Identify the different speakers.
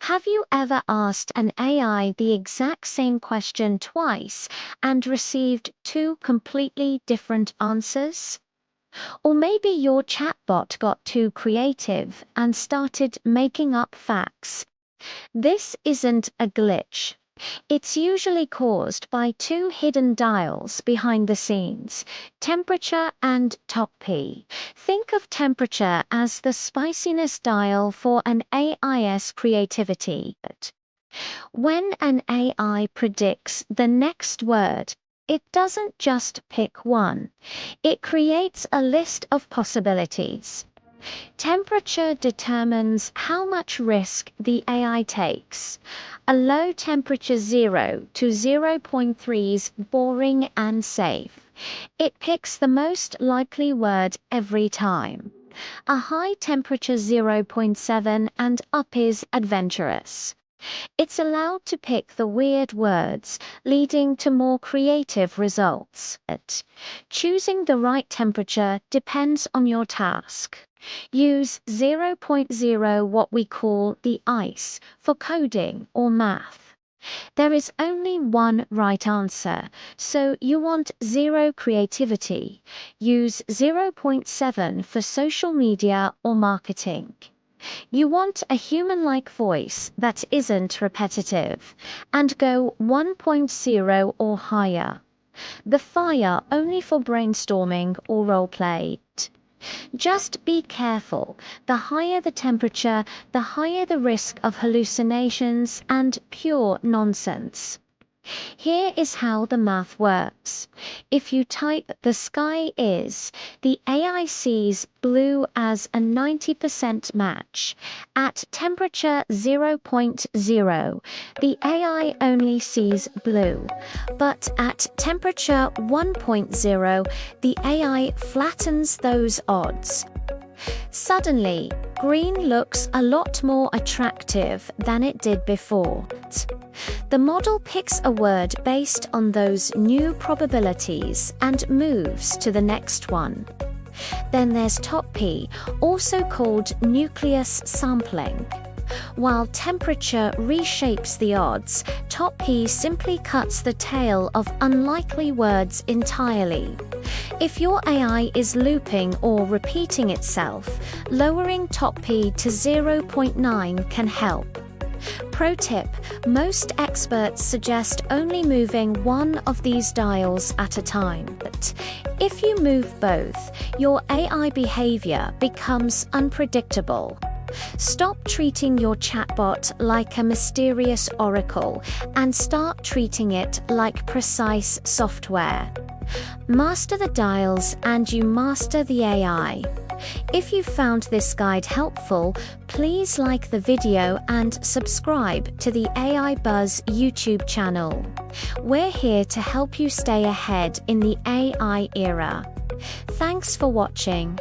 Speaker 1: Have you ever asked an AI the exact same question twice and received two completely different answers? Or maybe your chatbot got too creative and started making up facts. This isn't a glitch. It's usually caused by two hidden dials behind the scenes, temperature and top P. Think of temperature as the spiciness dial for an AI's creativity. When an AI predicts the next word, it doesn't just pick one. It creates a list of possibilities. Temperature determines how much risk the AI takes. A low temperature 0 to 0.3 is boring and safe. It picks the most likely word every time. A high temperature 0.7 and up is adventurous. It's allowed to pick the weird words, leading to more creative results. Choosing the right temperature depends on your task. Use 0.0, what we call the ice, for coding or math. There is only one right answer, so you want zero creativity. Use 0.7 for social media or marketing. You want a human-like voice that isn't repetitive, and go 1.0 or higher. The fire only for brainstorming or roleplay. Just be careful. The higher the temperature, the higher the risk of hallucinations and pure nonsense. Here is how the math works. If you type "the sky is," the AI sees blue as a 90% match. At temperature 0.0, the AI only sees blue. But at temperature 1.0, the AI flattens those odds. Suddenly, green looks a lot more attractive than it did before. The model picks a word based on those new probabilities and moves to the next one. Then there's top P, also called nucleus sampling. While temperature reshapes the odds, top P simply cuts the tail of unlikely words entirely. If your AI is looping or repeating itself, lowering top P to 0.9 can help. Pro tip: most experts suggest only moving one of these dials at a time. But if you move both, your AI behavior becomes unpredictable. Stop treating your chatbot like a mysterious oracle and start treating it like precise software. Master the dials and you master the AI. If you found this guide helpful, please like the video and subscribe to the AI Buzz YouTube channel. We're here to help you stay ahead in the AI era. Thanks for watching.